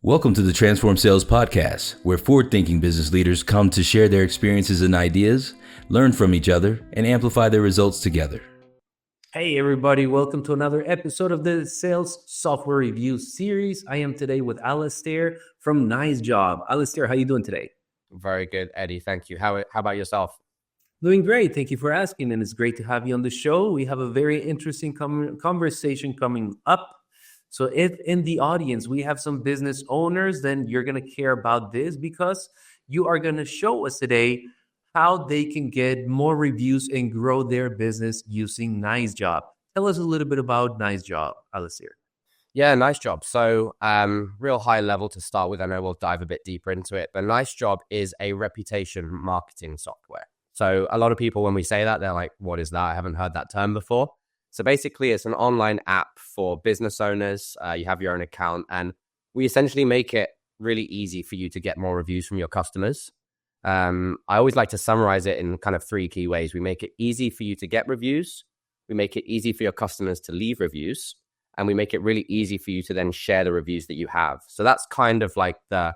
Welcome to the Transform Sales Podcast, where forward-thinking business leaders come to share their experiences and ideas, learn from each other, and amplify their results together. Hey everybody, welcome to another episode of the Sales Software Review series. I am today with Alastair from NiceJob. Alastair, how you doing today? Very good, Eddie. Thank you. How about yourself? Doing great. Thank you for asking, and it's great to have you on the show. We have a very interesting conversation coming up. So if in the audience we have some business owners, then you're going to care about this because you are going to show us today how they can get more reviews and grow their business using NiceJob. Tell us a little bit about NiceJob, Alastair. Yeah, NiceJob. So real high level to start with. I know we'll dive a bit deeper into it, but NiceJob is a reputation marketing software. So a lot of people, when we say that, they're like, what is that? I haven't heard that term before. So basically, it's an online app for business owners. You have your own account, and we essentially make it really easy for you to get more reviews from your customers. I always like to summarize it in kind of three key ways. We make it easy for you to get reviews. We make it easy for your customers to leave reviews. And we make it really easy for you to then share the reviews that you have. So that's kind of like the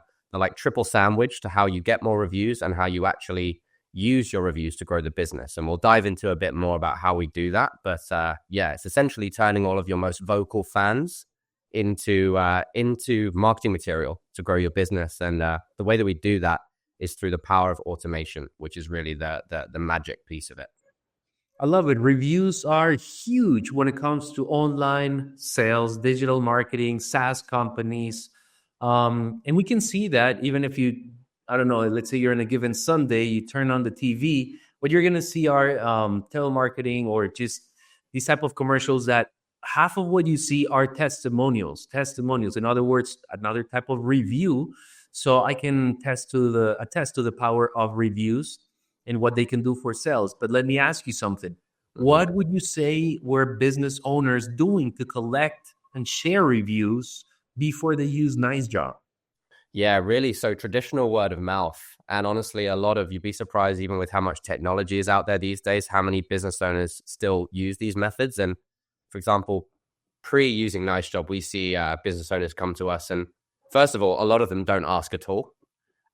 triple sandwich to how you get more reviews and how you actually use your reviews to grow the business. And we'll dive into a bit more about how we do that. But it's essentially turning all of your most vocal fans into marketing material to grow your business. And the way that we do that is through the power of automation, which is really the magic piece of it. I love it. Reviews are huge when it comes to online sales, digital marketing, SaaS companies. And we can see that even if you, I don't know, let's say you're on a given Sunday, you turn on the TV, what you're going to see are telemarketing or just these type of commercials that half of what you see are testimonials. In other words, another type of review. So I can attest to the power of reviews and what they can do for sales. But let me ask you something. What would you say were business owners doing to collect and share reviews before they use NiceJob? Yeah, really. So traditional word of mouth. And honestly, you'd be surprised even with how much technology is out there these days, how many business owners still use these methods. And for example, pre-using NiceJob, we see business owners come to us. And first of all, a lot of them don't ask at all.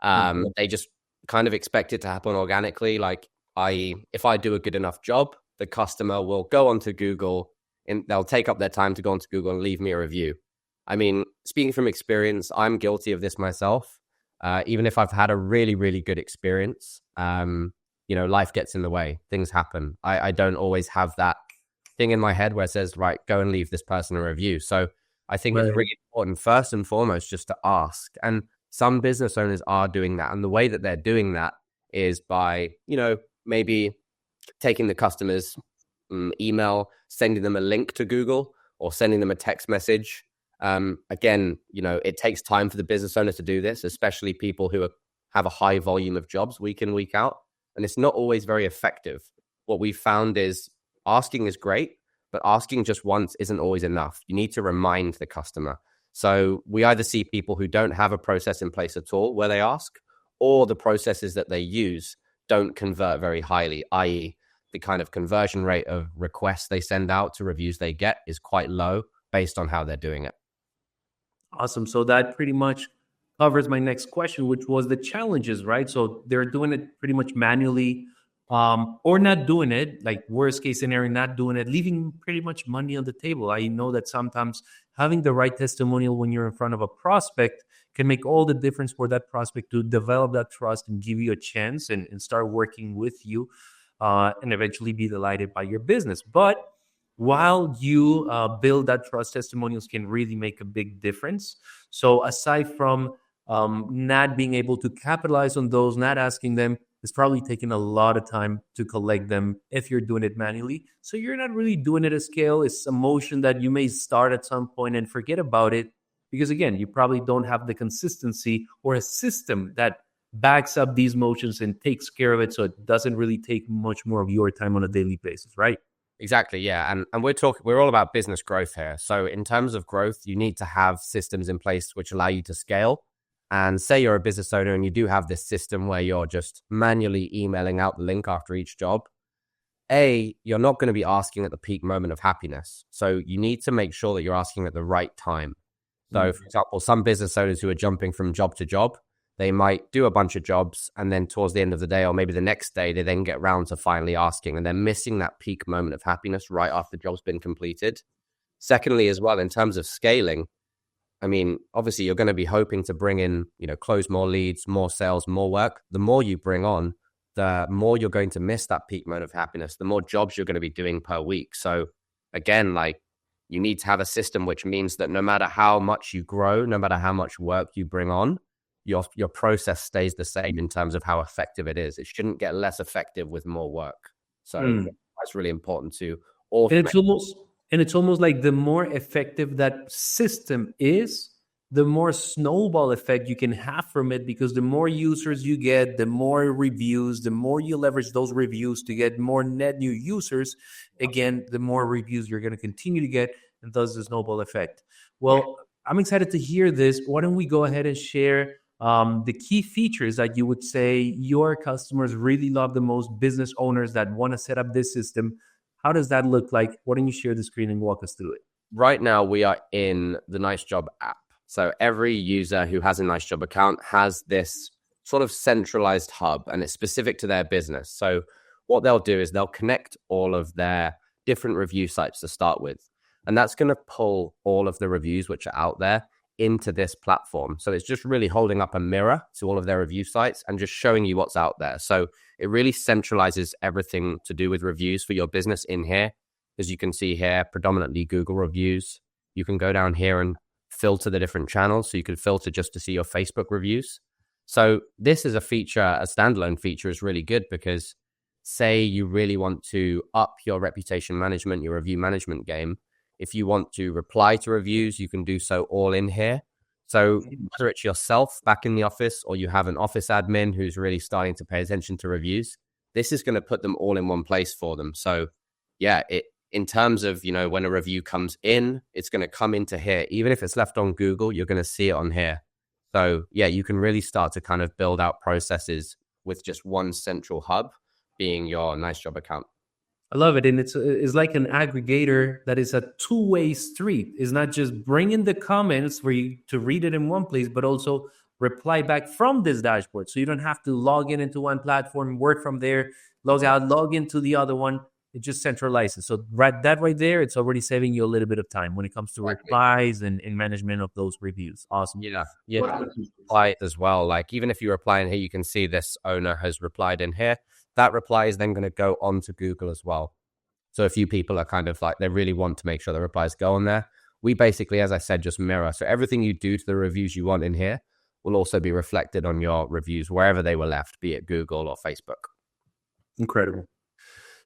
They just kind of expect it to happen organically. Like, i.e., if I do a good enough job, the customer will go onto Google and they'll take up their time to go onto Google and leave me a review. I mean, speaking from experience, I'm guilty of this myself. Even if I've had a really, really good experience, life gets in the way. Things happen. I don't always have that thing in my head where it says, right, go and leave this person a review. So I think it's really important, first and foremost, just to ask. And some business owners are doing that. And the way that they're doing that is by, maybe taking the customer's email, sending them a link to Google or sending them a text message. Again, it takes time for the business owner to do this, especially people who have a high volume of jobs week in, week out. And it's not always very effective. What we've found is asking is great, but asking just once isn't always enough. You need to remind the customer. So we either see people who don't have a process in place at all where they ask, or the processes that they use don't convert very highly, i.e. the kind of conversion rate of requests they send out to reviews they get is quite low based on how they're doing it. Awesome. So that pretty much covers my next question, which was the challenges, right? So they're doing it pretty much manually or not doing it, like worst case scenario, not doing it, leaving pretty much money on the table. I know that sometimes having the right testimonial when you're in front of a prospect can make all the difference for that prospect to develop that trust and give you a chance and start working with you and eventually be delighted by your business. But while you build that trust, testimonials can really make a big difference. So aside from not being able to capitalize on those, not asking them, it's probably taking a lot of time to collect them if you're doing it manually. So you're not really doing it at scale. It's a motion that you may start at some point and forget about it. Because again, you probably don't have the consistency or a system that backs up these motions and takes care of it. So it doesn't really take much more of your time on a daily basis, right? Exactly, yeah. And we're all about business growth here. So in terms of growth, you need to have systems in place which allow you to scale. And say you're a business owner and you do have this system where you're just manually emailing out the link after each job. You're not going to be asking at the peak moment of happiness. So you need to make sure that you're asking at the right time. So, for example, some business owners who are jumping from job to job, they might do a bunch of jobs and then towards the end of the day or maybe the next day, they then get round to finally asking and they're missing that peak moment of happiness right after the job's been completed. Secondly, as well, in terms of scaling, I mean, obviously you're going to be hoping to bring in, close more leads, more sales, more work. The more you bring on, the more you're going to miss that peak moment of happiness, the more jobs you're going to be doing per week. So again, like you need to have a system which means that no matter how much you grow, no matter how much work you bring on, your process stays the same in terms of how effective it is. It shouldn't get less effective with more work. So that's really important to automate. And it's almost like the more effective that system is, the more snowball effect you can have from it, because the more users you get, the more reviews, the more you leverage those reviews to get more net new users. Again, the more reviews you're going to continue to get, and thus the snowball effect. Well, I'm excited to hear this. Why don't we go ahead and share the key features that you would say your customers really love the most, business owners that want to set up this system? How does that look like? Why don't you share the screen and walk us through it? Right now, we are in the NiceJob app. So every user who has a NiceJob account has this sort of centralized hub, and it's specific to their business. So what they'll do is they'll connect all of their different review sites to start with. And that's going to pull all of the reviews which are out there into this platform. So it's just really holding up a mirror to all of their review sites and just showing you what's out there. So it really centralizes everything to do with reviews for your business in here. As you can see here, predominantly Google reviews. You can go down here and filter the different channels. So you could filter just to see your Facebook reviews. So this is a feature, a standalone feature is really good because say you really want to up your reputation management, your review management game. If you want to reply to reviews, you can do so all in here. So whether it's yourself back in the office or you have an office admin who's really starting to pay attention to reviews, this is going to put them all in one place for them. So yeah, in terms of, when a review comes in, it's going to come into here. Even if it's left on Google, you're going to see it on here. So yeah, you can really start to kind of build out processes with just one central hub being your NiceJob account. I love it. And it's like an aggregator that is a two-way street. It's not just bringing the comments for you to read it in one place, but also reply back from this dashboard. So you don't have to log in into one platform, work from there, log out, log into the other one. It just centralizes. So right there, it's already saving you a little bit of time when it comes to replies and management of those reviews. Awesome. Yeah. Reply as well. Like even if you reply in here, you can see this owner has replied in here. That reply is then going to go on to Google as well. So a few people are kind of like, they really want to make sure the replies go on there. We basically, as I said, just mirror. So everything you do to the reviews you want in here will also be reflected on your reviews wherever they were left, be it Google or Facebook. Incredible.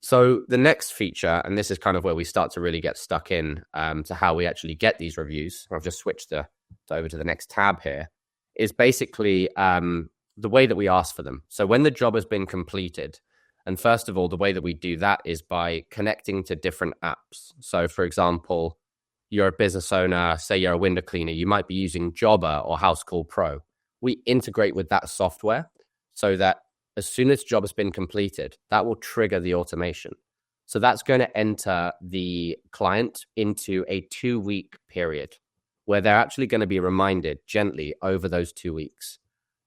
So the next feature, and this is kind of where we start to really get stuck in to how we actually get these reviews. I've just switched over to the next tab here, is basically the way that we ask for them. So when the job has been completed, and first of all, the way that we do that is by connecting to different apps. So for example, you're a business owner, say you're a window cleaner, you might be using Jobber or House Call Pro. We integrate with that software so that as soon as job has been completed, that will trigger the automation. So that's going to enter the client into a 2-week period where they're actually going to be reminded gently over those 2 weeks.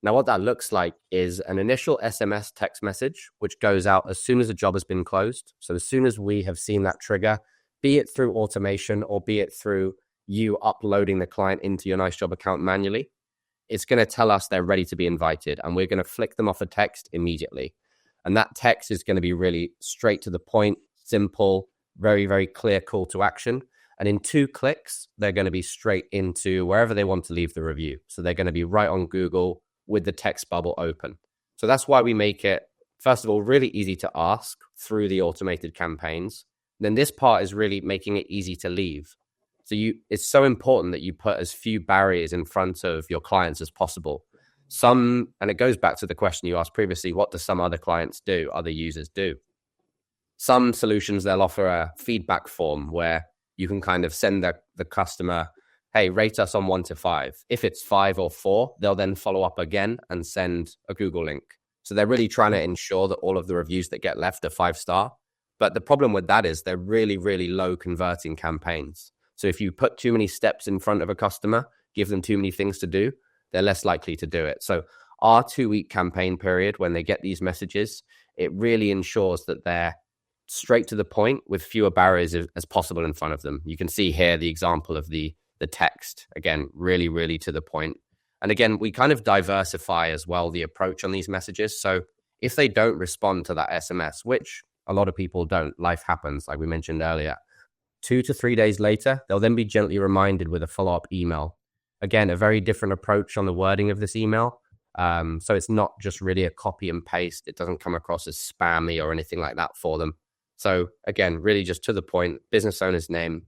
Now, what that looks like is an initial SMS text message, which goes out as soon as a job has been closed. So as soon as we have seen that trigger, be it through automation or be it through you uploading the client into your NiceJob account manually, it's going to tell us they're ready to be invited, and we're going to flick them off a text immediately. And that text is going to be really straight to the point, simple, very, very clear call to action. And in 2 clicks, they're going to be straight into wherever they want to leave the review. So they're going to be right on Google with the text bubble open. So that's why we make it, first of all, really easy to ask through the automated campaigns. Then this part is really making it easy to leave. So it's so important that you put as few barriers in front of your clients as possible. And it goes back to the question you asked previously, what do some other clients do, other users do? Some solutions, they'll offer a feedback form where you can kind of send the customer, hey, rate us on 1 to 5. If it's 5 or 4, they'll then follow up again and send a Google link. So they're really trying to ensure that all of the reviews that get left are 5-star. But the problem with that is they're really, really low converting campaigns. So if you put too many steps in front of a customer, give them too many things to do, they're less likely to do it. So our 2-week campaign period, when they get these messages, it really ensures that they're straight to the point with fewer barriers as possible in front of them. You can see here the example of the text. Again, really, really to the point. And again, we kind of diversify as well the approach on these messages. So if they don't respond to that SMS, which a lot of people don't, life happens, like we mentioned earlier, 2 to 3 days later, they'll then be gently reminded with a follow-up email. Again, a very different approach on the wording of this email. So it's not just really a copy and paste. It doesn't come across as spammy or anything like that for them. So again, really just to the point, business owner's name.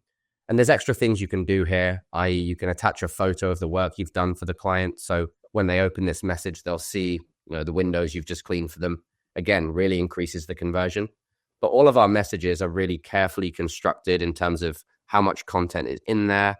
And there's extra things you can do here, i.e. you can attach a photo of the work you've done for the client. So when they open this message, they'll see the windows you've just cleaned for them. Again, really increases the conversion. But all of our messages are really carefully constructed in terms of how much content is in there,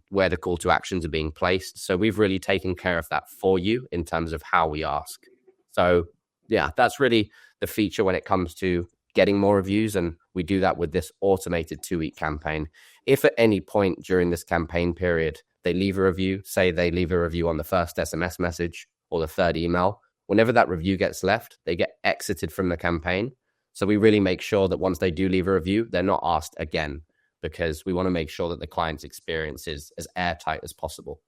where the call to actions are being placed. So we've really taken care of that for you in terms of how we ask. So yeah, that's really the feature when it comes to getting more reviews. And we do that with this automated 2-week campaign. If at any point during this campaign period, they leave a review, say they leave a review on the first SMS message or the third email, whenever that review gets left, they get exited from the campaign. So we really make sure that once they do leave a review, they're not asked again, because we want to make sure that the client's experience is as airtight as possible.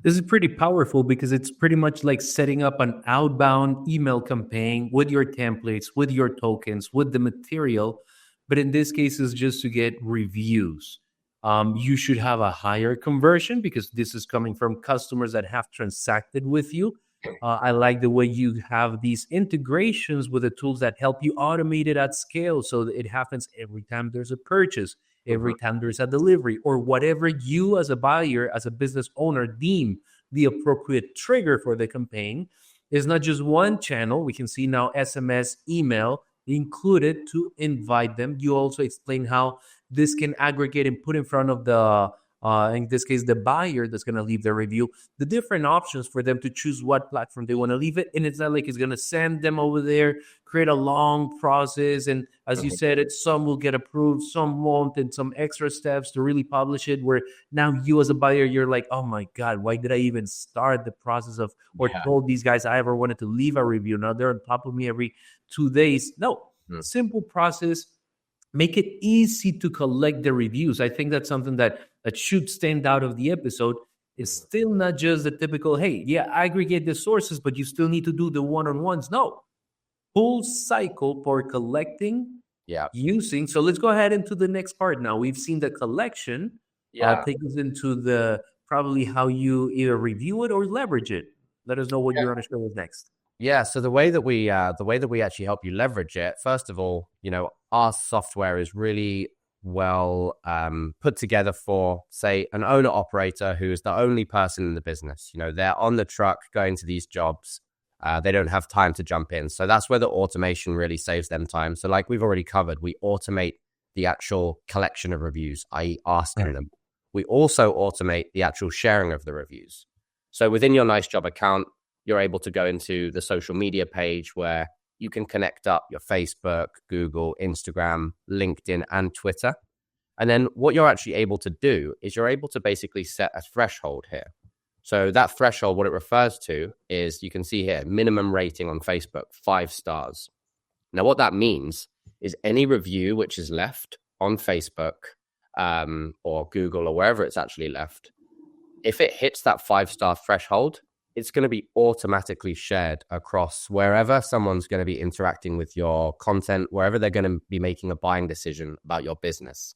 This is pretty powerful because it's pretty much like setting up an outbound email campaign with your templates, with your tokens, with the material. But in this case, it's just to get reviews. You should have a higher conversion because this is coming from customers that have transacted with you. I like the way you have these integrations with the tools that help you automate it at scale so that it happens every time there's a purchase, every time there's a delivery, or whatever you as a buyer, as a business owner, deem the appropriate trigger for the campaign. Is not just one channel. We can see now SMS, email included to invite them. You also explain how this can aggregate and put in front of the in this case, the buyer that's going to leave the review, the different options for them to choose what platform they want to leave it. And it's not like it's going to send them over there, create a long process. And as you said, some will get approved, some won't, and some extra steps to really publish it, where now you as a buyer, you're like, oh my God, why did I even start the process of, or told these guys I ever wanted to leave a review? Now they're on top of me every 2 days. No, simple process. Make it easy to collect the reviews. I think that's something that should stand out of the episode. It's still not just the typical, hey, yeah, aggregate the sources, but you still need to do the one-on-ones. No, full cycle for collecting, using. So let's go ahead into the next part now. We've seen the collection. Take us into the probably how you either review it or leverage it. Let us know what you're going to show us next. Yeah, so the way that we actually help you leverage it, first of all, our software is really well put together for, say, an owner operator who is the only person in the business. They're on the truck going to these jobs. They don't have time to jump in. So that's where the automation really saves them time. So like we've already covered, we automate the actual collection of reviews, i.e. asking them. We also automate the actual sharing of the reviews. So within your NiceJob account, you're able to go into the social media page where you can connect up your Facebook, Google, Instagram, LinkedIn, and Twitter. And then what you're actually able to do is you're able to basically set a threshold here. So that threshold, what it refers to is, you can see here, minimum rating on Facebook, 5 stars. Now, what that means is any review which is left on Facebook or Google or wherever it's actually left, if it hits that 5-star threshold, it's going to be automatically shared across wherever someone's going to be interacting with your content, wherever they're going to be making a buying decision about your business.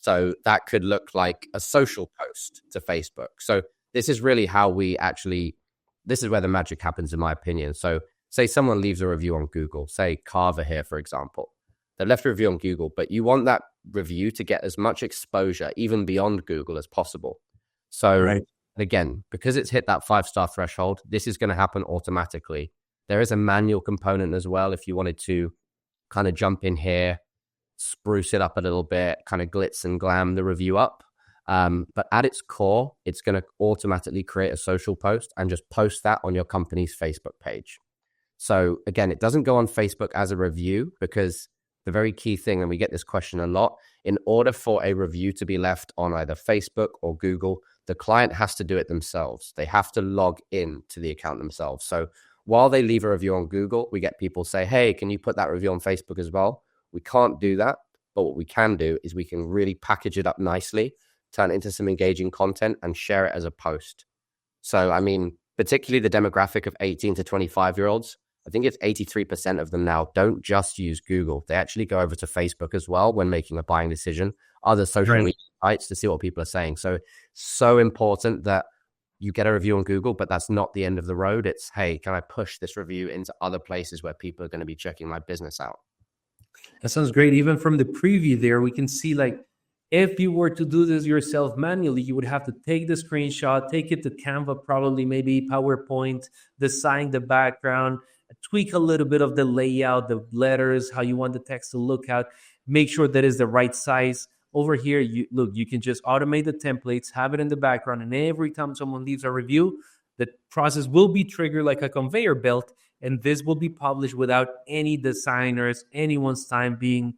So that could look like a social post to Facebook. So this is really how this is where the magic happens, in my opinion. So say someone leaves a review on Google, say Carver here, for example. They've left a review on Google, but you want that review to get as much exposure, even beyond Google, as possible. So again, because it's hit that 5-star threshold, this is going to happen automatically. There is a manual component as well if you wanted to kind of jump in here, spruce it up a little bit, kind of glitz and glam the review up. But at its core, it's going to automatically create a social post and just post that on your company's Facebook page. So again, it doesn't go on Facebook as a review, because the very key thing, and we get this question a lot, in order for a review to be left on either Facebook or Google, the client has to do it themselves. They have to log in to the account themselves. So while they leave a review on Google, we get people say, hey, can you put that review on Facebook as well? We can't do that. But what we can do is we can really package it up nicely, turn it into some engaging content and share it as a post. So, I mean, particularly the demographic of 18 to 25-year-olds, I think it's 83% of them now don't just use Google. They actually go over to Facebook as well when making a buying decision, other social media sites to see what people are saying. So important that you get a review on Google, but that's not the end of the road. It's, hey, can I push this review into other places where people are going to be checking my business out? That sounds great. Even from the preview there, we can see like if you were to do this yourself manually, you would have to take the screenshot, take it to Canva, probably maybe PowerPoint, design the background, tweak a little bit of the layout, the letters, how you want the text to look out, make sure that is the right size. Over here, you can just automate the templates, have it in the background, and every time someone leaves a review, the process will be triggered like a conveyor belt, and this will be published without any designers, anyone's time being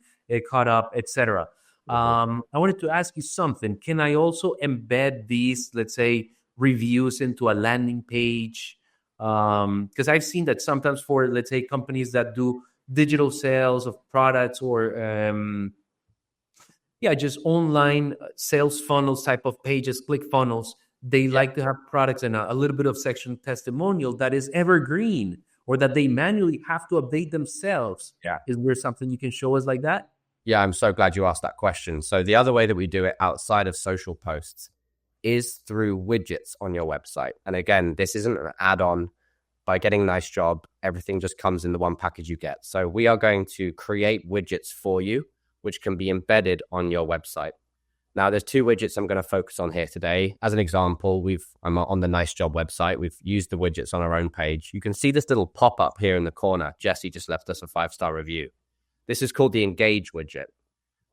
caught up, etc. I wanted to ask you something. Can I also embed these, let's say, reviews into a landing page? Because I've seen that sometimes for, let's say, companies that do digital sales of products or just online sales funnels type of pages, click funnels. They like to have products and a little bit of section testimonial that is evergreen or that they manually have to update themselves. Yeah. Is there something you can show us like that? Yeah, I'm so glad you asked that question. So the other way that we do it outside of social posts is through widgets on your website. And again, this isn't an add-on. By getting NiceJob, everything just comes in the one package you get. So we are going to create widgets for you, which can be embedded on your website. Now, there's two widgets I'm going to focus on here today. As an example, I'm on the NiceJob website. We've used the widgets on our own page. You can see this little pop-up here in the corner. Jesse just left us a 5-star review. This is called the Engage widget.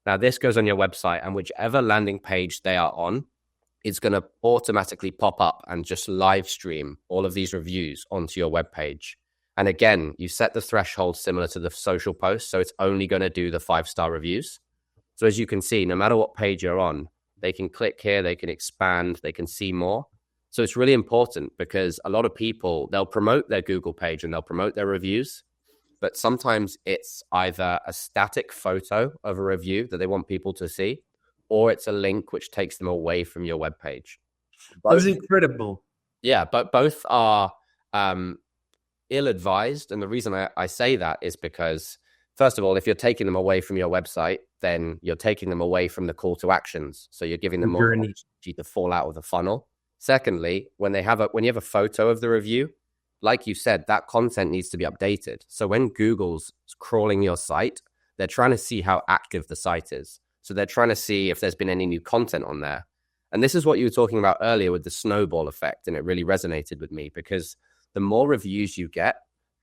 Now, this goes on your website, and whichever landing page they are on, it's going to automatically pop up and just live stream all of these reviews onto your web page. And again, you set the threshold similar to the social post, so it's only going to do the 5-star reviews. So as you can see, no matter what page you're on, they can click here, they can expand, they can see more. So it's really important because a lot of people, they'll promote their Google page and they'll promote their reviews, but sometimes it's either a static photo of a review that they want people to see, or it's a link which takes them away from your web page. That's incredible. Yeah, but both are ill-advised. And the reason I say that is because, first of all, if you're taking them away from your website, then you're taking them away from the call to actions. So you're giving them more energy to fall out of the funnel. Secondly, when you have a photo of the review, like you said, that content needs to be updated. So when Google's crawling your site, they're trying to see how active the site is. So they're trying to see if there's been any new content on there. And this is what you were talking about earlier with the snowball effect. And it really resonated with me because the more reviews you get,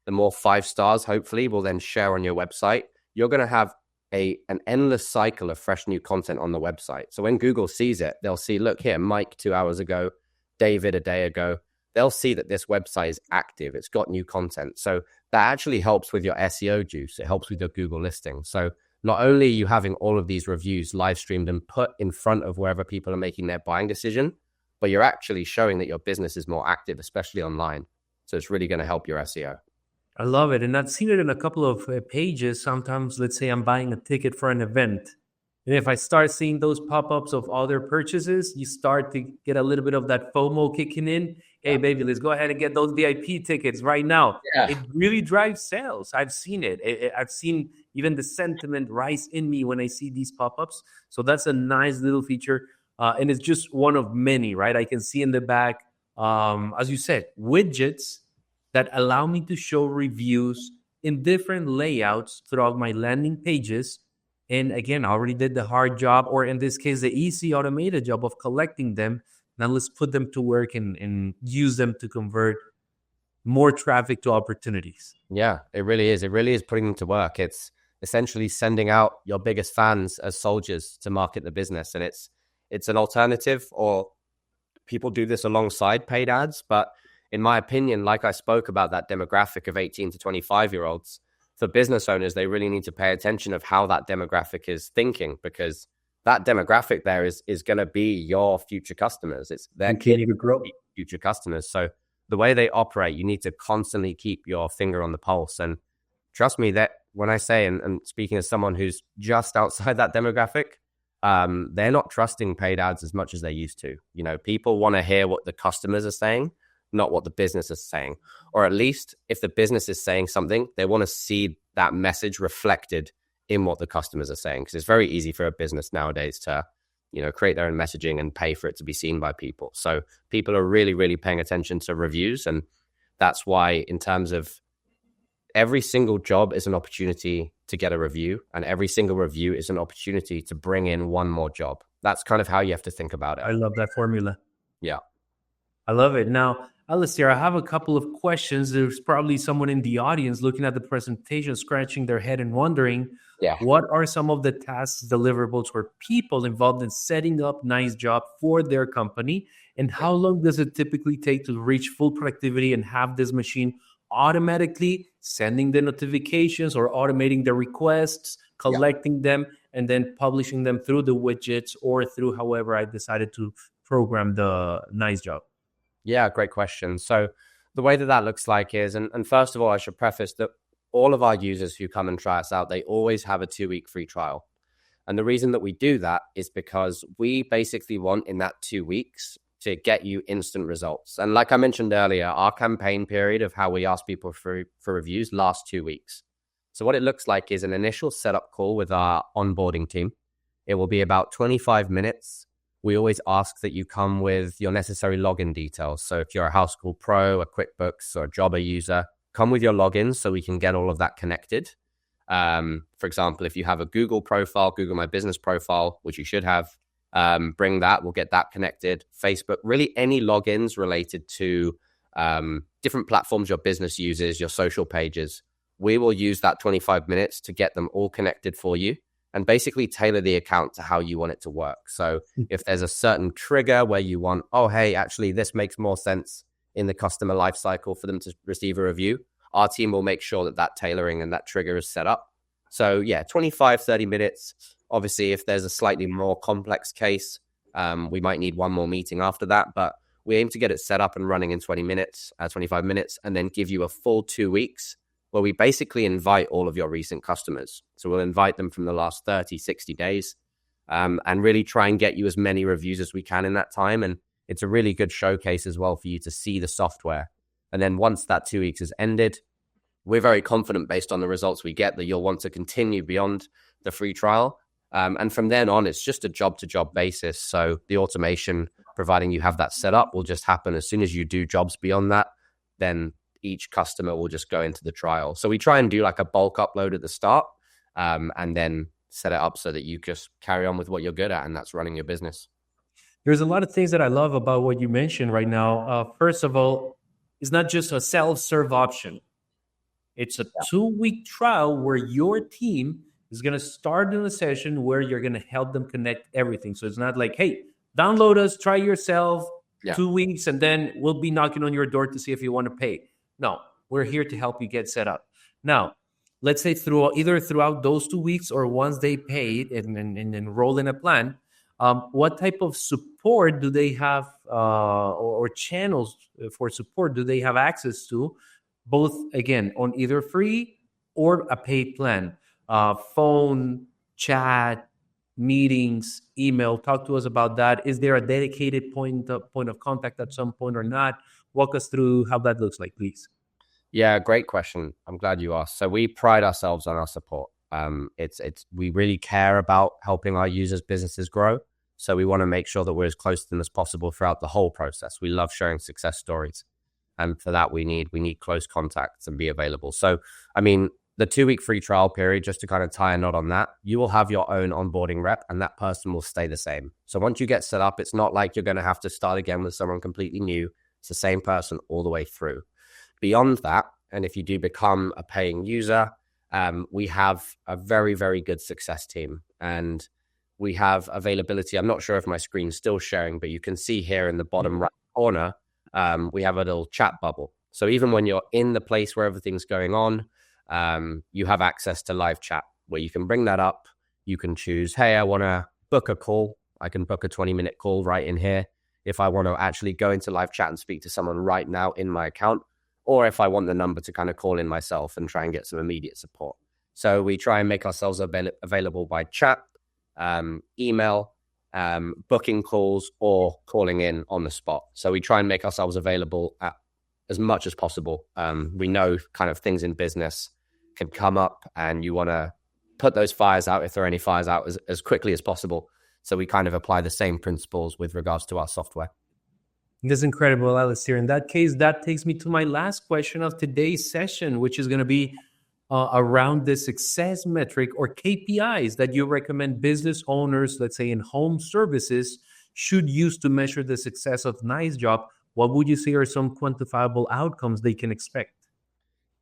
the more 5 stars, hopefully, will then share on your website. You're going to have an endless cycle of fresh new content on the website. So when Google sees it, they'll see, look here, Mike 2 hours ago, David a day ago. They'll see that this website is active. It's got new content. So that actually helps with your SEO juice. It helps with your Google listing. So not only are you having all of these reviews live streamed and put in front of wherever people are making their buying decision, but you're actually showing that your business is more active, especially online. So it's really going to help your SEO. I love it. And I've seen it in a couple of pages. Sometimes, let's say I'm buying a ticket for an event. And if I start seeing those pop-ups of other purchases, you start to get a little bit of that FOMO kicking in. Hey, baby, let's go ahead and get those VIP tickets right now. Yeah. It really drives sales. I've seen it. I've seen even the sentiment rise in me when I see these pop-ups. So that's a nice little feature. And it's just one of many, right? I can see in the back, as you said, widgets that allow me to show reviews in different layouts throughout my landing pages. And again, I already did the hard job, or in this case, the easy automated job of collecting them. Now let's put them to work and use them to convert more traffic to opportunities. Yeah, it really is. It really is putting them to work. It's essentially sending out your biggest fans as soldiers to market the business. And it's an alternative, or people do this alongside paid ads. But in my opinion, like I spoke about that demographic of 18 to 25-year-olds, for business owners, they really need to pay attention of how that demographic is thinking, because that demographic there is going to be your future customers. It's their Continue to grow. Future customers. So the way they operate, you need to constantly keep your finger on the pulse. And trust me that when I say, and speaking as someone who's just outside that demographic, they're not trusting paid ads as much as they used to. You know, people want to hear what the customers are saying, not what the business is saying. Or at least if the business is saying something, they want to see that message reflected in what the customers are saying. Because it's very easy for a business nowadays to, you know, create their own messaging and pay for it to be seen by people. So people are really, really paying attention to reviews. And that's why, in terms of every single job is an opportunity to get a review, and every single review is an opportunity to bring in one more job. That's kind of how you have to think about it. I love that formula. Yeah. I love it. Now, Alastair, I have a couple of questions. There's probably someone in the audience looking at the presentation, scratching their head and wondering, what are some of the tasks, deliverables, or people involved in setting up NiceJob for their company? And how long does it typically take to reach full productivity and have this machine automatically sending the notifications or automating the requests, collecting them, and then publishing them through the widgets or through however I decided to program the NiceJob? Yeah, great question. So the way that looks like is, and first of all, I should preface that all of our users who come and try us out, they always have a 2-week free trial. And the reason that we do that is because we basically want in that 2 weeks to get you instant results. And like I mentioned earlier, our campaign period of how we ask people for reviews lasts 2 weeks. So what it looks like is an initial setup call with our onboarding team. It will be about 25 minutes. We always ask that you come with your necessary login details. So if you're a House Call Pro, a QuickBooks, or a Jobber user, come with your logins so we can get all of that connected. For example, if you have a Google profile, Google My Business profile, which you should have, bring that. We'll get that connected. Facebook, really any logins related to different platforms your business uses, your social pages. We will use that 25 minutes to get them all connected for you and basically tailor the account to how you want it to work. So if there's a certain trigger where you want, oh, hey, actually, this makes more sense in the customer lifecycle for them to receive a review, our team will make sure that that tailoring and that trigger is set up. So yeah, 25, 30 minutes. Obviously, if there's a slightly more complex case, we might need one more meeting after that, but we aim to get it set up and running in 25 minutes, and then give you a full 2 weeks where we basically invite all of your recent customers. So we'll invite them from the last 30, 60 days, and really try and get you as many reviews as we can in that time. And it's a really good showcase as well for you to see the software. And then once that 2 weeks is ended, we're very confident based on the results we get that you'll want to continue beyond the free trial. And from then on, it's just a job-to-job basis. So the automation, providing you have that set up, will just happen as soon as you do jobs beyond that. Then each customer will just go into the trial. So we try and do like a bulk upload at the start, and then set it up so that you just carry on with what you're good at, and that's running your business. There's a lot of things that I love about what you mentioned right now. First of all, it's not just a self-serve option. It's a 2-week trial where your team is going to start in a session where you're going to help them connect everything. So it's not like, hey, download us, try yourself, 2 weeks, and then we'll be knocking on your door to see if you want to pay. No, we're here to help you get set up. Now, let's say throughout those 2 weeks or once they paid and enroll in a plan, what type of support do they have, or channels for support do they have access to, both, again, on either free or a paid plan? Phone, chat, meetings, email. Talk to us about that. Is there a dedicated point of contact at some point or not? Walk us through how that looks like, please. Yeah, great question. I'm glad you asked. So we pride ourselves on our support. We really care about helping our users' businesses grow. So we want to make sure that we're as close to them as possible throughout the whole process. We love sharing success stories. And for that, we need close contacts and be available. So, I mean, the 2-week free trial period, just to kind of tie a knot on that, you will have your own onboarding rep and that person will stay the same. So once you get set up, it's not like you're going to have to start again with someone completely new. It's the same person all the way through. Beyond that, and if you do become a paying user, we have a very, very good success team. And we have availability. I'm not sure if my screen's still sharing, but you can see here in the bottom right corner, we have a little chat bubble. So even when you're in the place where everything's going on, you have access to live chat where you can bring that up. You can choose, hey, I want to book a call. I can book a 20-minute call right in here. If I want to actually go into live chat and speak to someone right now in my account, or if I want the number to kind of call in myself and try and get some immediate support. So we try and make ourselves available by chat, email, booking calls, or calling in on the spot. So we try and make ourselves available at as much as possible. We know kind of things in business can come up and you want to put those fires out, if there are any fires out, as quickly as possible. So we kind of apply the same principles with regards to our software. That's incredible, Alastair. In that case, that takes me to my last question of today's session, which is going to be around the success metric or KPIs that you recommend business owners, let's say in home services, should use to measure the success of NiceJob. What would you say are some quantifiable outcomes they can expect?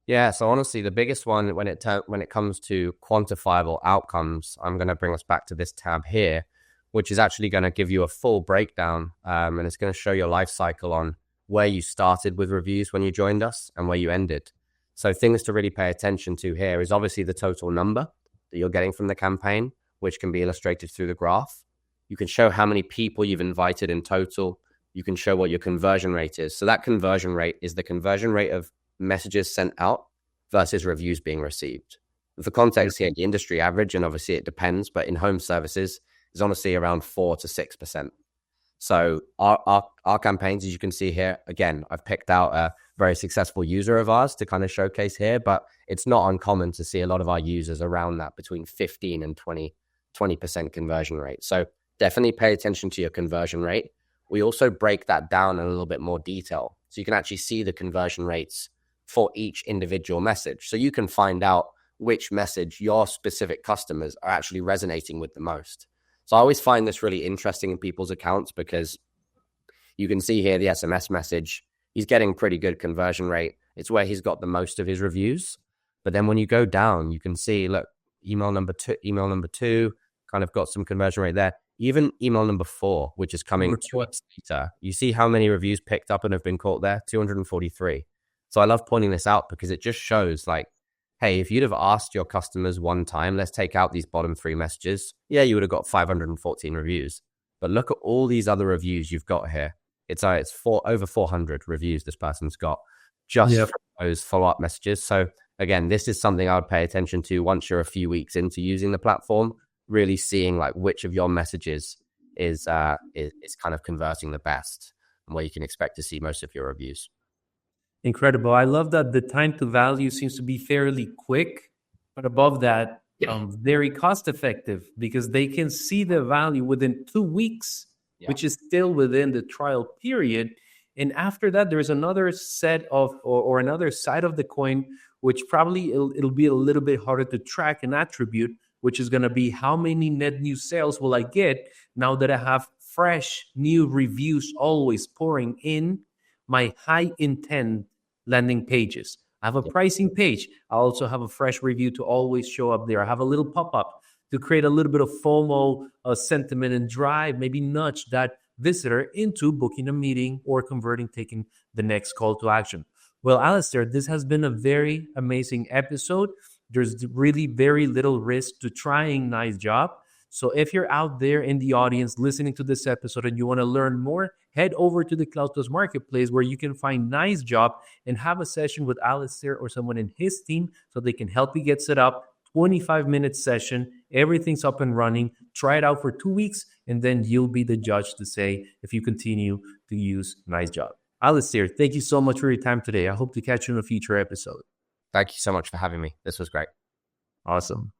Yeah, so honestly, the biggest one when it comes to quantifiable outcomes, I'm going to bring us back to this tab here, which is actually going to give you a full breakdown, and it's going to show your life cycle on where you started with reviews when you joined us and where you ended. So things to really pay attention to here is obviously the total number that you're getting from the campaign, which can be illustrated through the graph. You can show how many people you've invited in total. You can show what your conversion rate is. So that conversion rate is the conversion rate of messages sent out versus reviews being received. For context here, the industry average, and obviously it depends, but in home services is honestly around 4 to 6%. So our campaigns, as you can see here, again, I've picked out a very successful user of ours to kind of showcase here, but it's not uncommon to see a lot of our users around that between 15 and 20% conversion rate. So definitely pay attention to your conversion rate. We also break that down in a little bit more detail. So you can actually see the conversion rates for each individual message. So you can find out which message your specific customers are actually resonating with the most. So I always find this really interesting in people's accounts because you can see here the SMS message, he's getting pretty good conversion rate. It's where he's got the most of his reviews. But then when you go down, you can see, look, email number two kind of got some conversion rate there. Even email number 4, which is coming 2 weeks later, you see how many reviews picked up and have been caught there? 243. So I love pointing this out because it just shows like, hey, if you'd have asked your customers one time, let's take out these bottom 3 messages. Yeah, you would have got 514 reviews. But look at all these other reviews you've got here. It's over 400 reviews this person's got just from those follow-up messages. So again, this is something I would pay attention to once you're a few weeks into using the platform, really seeing like which of your messages is kind of converting the best and where you can expect to see most of your reviews. Incredible. I love that the time to value seems to be fairly quick, but above that, very cost effective because they can see the value within 2 weeks, which is still within the trial period. And after that, there's another set of or another side of the coin, which probably it'll be a little bit harder to track and attribute, which is going to be how many net new sales will I get now that I have fresh new reviews always pouring in my high intent landing pages. I have a pricing page. I also have a fresh review to always show up there. I have a little pop-up to create a little bit of FOMO sentiment and drive, maybe nudge that visitor into booking a meeting or taking the next call to action. Well, Alastair, this has been a very amazing episode. There's really very little risk to trying NiceJob. So if you're out there in the audience listening to this episode and you want to learn more, head over to the CloudTask Marketplace where you can find NiceJob and have a session with Alastair or someone in his team so they can help you get set up. 25-minute session, everything's up and running. Try it out for 2 weeks, and then you'll be the judge to say if you continue to use NiceJob. Alastair, thank you so much for your time today. I hope to catch you in a future episode. Thank you so much for having me. This was great. Awesome.